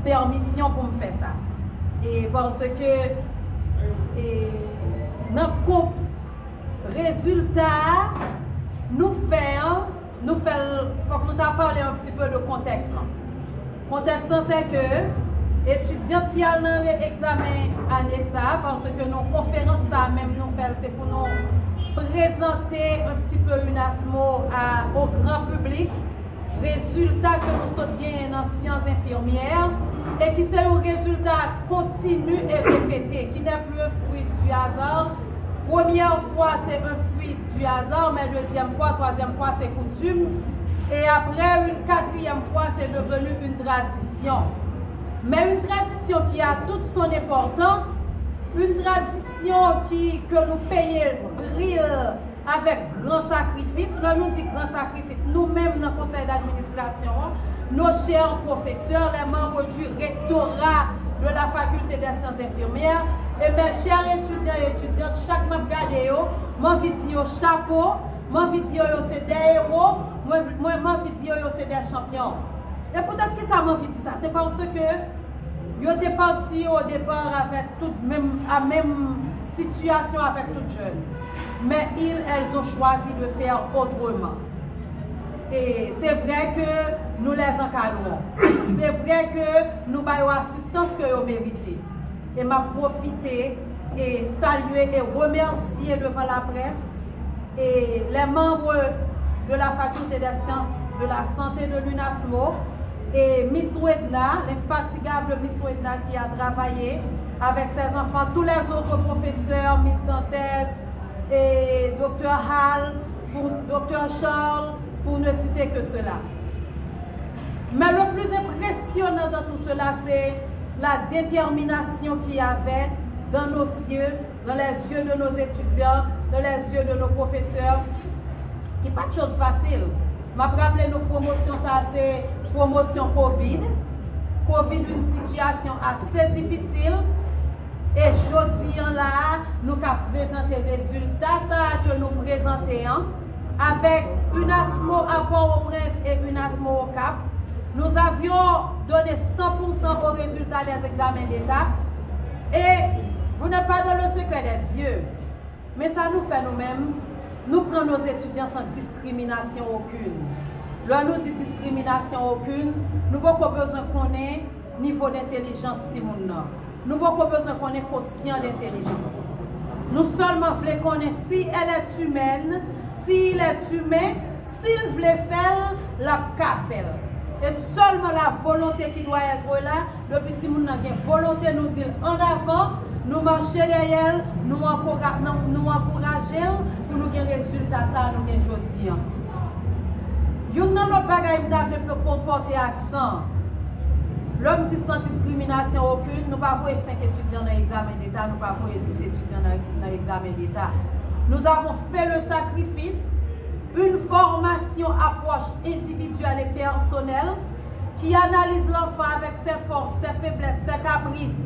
permission pour me faire ça. Et parce que dans le résultat, faut que nous parler un petit peu de contexte. Le contexte, c'est que étudiants qui ont l'examen année ça, parce que nos conférences, ça même nous faire, c'est pour nous présenter un petit peu une ASMO au grand public, résultat que nous sommes gagnés dans sciences infirmières, et qui c'est un résultat continu et répété, qui n'est plus un fruit du hasard. Première fois, c'est un fruit du hasard, mais deuxième fois, troisième fois, c'est coutume. Et après, une quatrième fois, c'est devenu une tradition. Mais une tradition qui a toute son importance, une tradition que nous payons avec grand sacrifice. Nous dit grand sacrifice, nous-mêmes dans le conseil d'administration, nos chers professeurs, les membres du rectorat de la faculté des sciences infirmières, et mes chers étudiants et étudiantes, chaque membre gardé, mon vidéo chapeau, mon vidéo c'est des héros, mon vidéo c'est des champions. Et peut-être que ça m'a dit ça, c'est parce que ils étaient partis au départ avec la même situation avec toutes jeunes. Mais elles ont choisi de faire autrement. Et c'est vrai que nous les encadrons. C'est vrai que nous avons l'assistance que vous méritez. Et m'a profité et saluer et remercier devant la presse et les membres de la faculté des sciences de la santé de l'UNASMO et Miss Wedna, l'infatigable Miss Wedna qui a travaillé avec ses enfants, tous les autres professeurs, Miss Dantes et Dr Hall, Dr Charles, pour ne citer que cela. Mais le plus impressionnant dans tout cela, c'est la détermination qu'il y avait dans nos yeux, dans les yeux de nos étudiants, dans les yeux de nos professeurs, qui n'est pas de chose facile. Je me rappelle nos promotions, ça c'est promotion Covid. Covid, une situation assez difficile. Et jeudi là, nous avons présenté les résultats ça que nous présentons avec une ASMO à Port-au-Prince et une ASMO au Cap. Nous avions donné 100% aux résultats des examens d'État. Et vous n'êtes pas dans le secret des dieux. Mais ça nous fait nous-mêmes. Nous prenons nos étudiants sans discrimination aucune. Là, nous dit discrimination aucune. Nous n'avons pas besoin qu'on ait niveau d'intelligence. Nous n'avons pas besoin qu'on ait quotient d'intelligence. Nous seulement voulons qu'on ait si elle est humaine, s'il est humain, s'il veut faire, la faire. Et seulement la volonté qui doit être là, le petit monde a une volonté nous dire en avant, nous marcher derrière, nous encourager pour nous avoir des résultats, ça nous avons aujourd'hui. Il y a un autre bagage qui peut comporter accent. L'homme dit sans discrimination aucune, nous ne pouvons pas voir 5 étudiants dans l'examen d'État, nous ne pouvons pas voir 10 étudiants dans l'examen d'État. Nous avons fait le sacrifice, une formation approche individuelle et personnelle qui analyse l'enfant avec ses forces, ses faiblesses, ses caprices,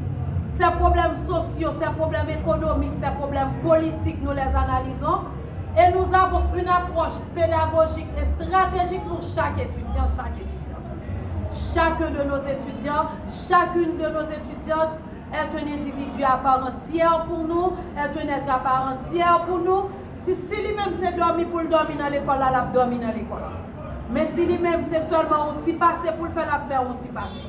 ses problèmes sociaux, ses problèmes économiques, ses problèmes politiques, nous les analysons. Et nous avons une approche pédagogique et stratégique pour chaque étudiant, chaque étudiante. Chacun de nos étudiants, chacune de nos étudiantes est un individu à part entière pour nous, est un être à part entière pour nous. Si lui-même c'est dormi pour le dormir dans l'école, il a dormi dans l'école. Mais si lui-même c'est seulement un petit passé pour le faire l'affaire, un petit passé.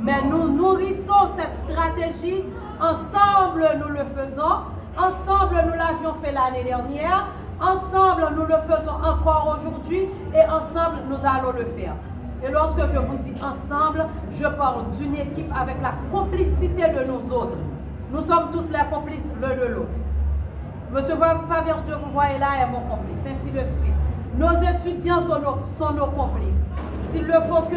Mais nous nourrissons cette stratégie, ensemble nous le faisons, ensemble nous l'avions fait l'année dernière, ensemble nous le faisons encore aujourd'hui et ensemble nous allons le faire. Et lorsque je vous dis ensemble, je parle d'une équipe avec la complicité de nous autres. Nous sommes tous les complices l'un de l'autre. Monsieur Faverdeux, vous voyez là, est mon complice, ainsi de suite. Nos étudiants sont nos complices. S'il le faut que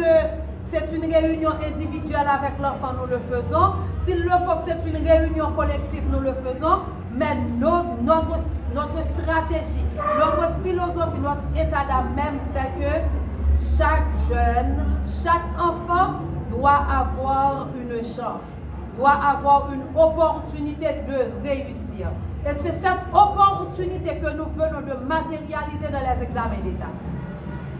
c'est une réunion individuelle avec l'enfant, nous le faisons. S'il le faut que c'est une réunion collective, nous le faisons. Mais notre stratégie, notre philosophie, notre état d'âme même, c'est que chaque jeune, chaque enfant doit avoir une chance, doit avoir une opportunité de réussir. Et c'est cette opportunité que nous venons de matérialiser dans les examens d'État.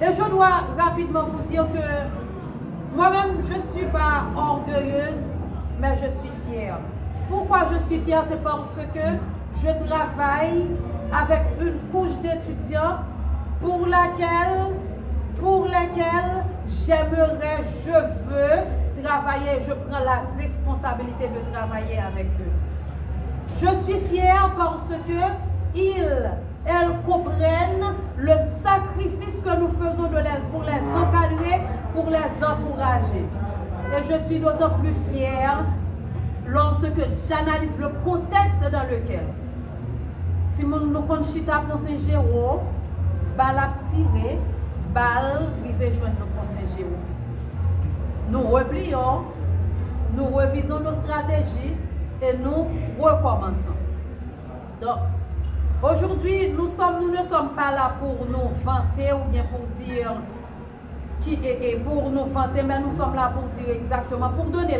Et je dois rapidement vous dire que Moi-même, je ne suis pas orgueilleuse, mais je suis fière. Pourquoi je suis fière? C'est parce que je travaille avec une couche d'étudiants pour laquelle j'aimerais, je veux travailler, je prends la responsabilité de travailler avec eux. Je suis fière parce que elles comprennent le sacrifice que nous faisons pour les encadrer, pour les encourager. Et je suis d'autant plus fière lorsque j'analyse le contexte dans lequel. Si nous connaissons pour Saint-Géraud, bal a tiré, bal, il fait joindre pour Saint-Géraud. Nous replions, nous revisons nos stratégies et nous recommençons. Donc, aujourd'hui, nous ne sommes pas là pour nous vanter ou bien pour dire qui est pour nous vanter, mais nous sommes là pour dire exactement, pour donner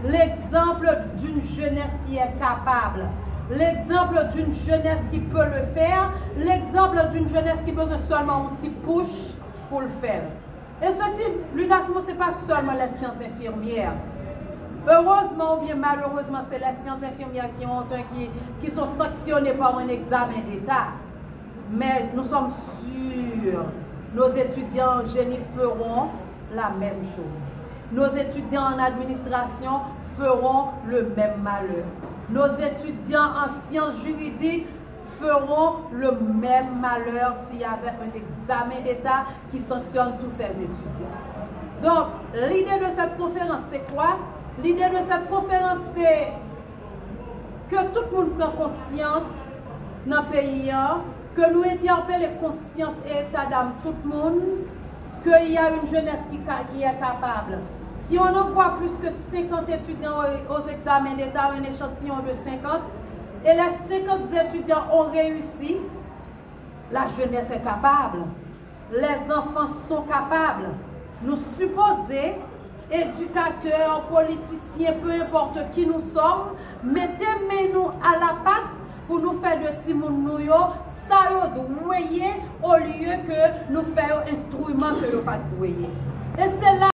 l'exemple d'une jeunesse qui est capable, l'exemple d'une jeunesse qui peut le faire, l'exemple d'une jeunesse qui besoin seulement un petit push pour le faire. Et ceci, l'UNASMO, ce n'est pas seulement les sciences infirmières. Heureusement ou bien malheureusement, c'est les sciences infirmières qui sont sanctionnées par un examen d'État. Mais nous sommes sûrs, nos étudiants en génie feront la même chose. Nos étudiants en administration feront le même malheur. Nos étudiants en sciences juridiques feront le même malheur s'il y avait un examen d'État qui sanctionne tous ces étudiants. Donc, l'idée de cette conférence, c'est quoi? L'idée de cette conférence, c'est que tout le monde prenne conscience dans le pays, que nous interpellons les consciences et état d'âme tout le monde, qu'il y a une jeunesse qui est capable. Si on envoie plus que 50 étudiants aux examens d'État, un échantillon de 50, et les 50 étudiants ont réussi, la jeunesse est capable. Les enfants sont capables. Nous supposons, éducateurs, politiciens, peu importe qui nous sommes, mettez-nous à la patte pour nous faire de timoun ça doit au lieu que nous fassions instrument que nous pas douiller. Et c'est là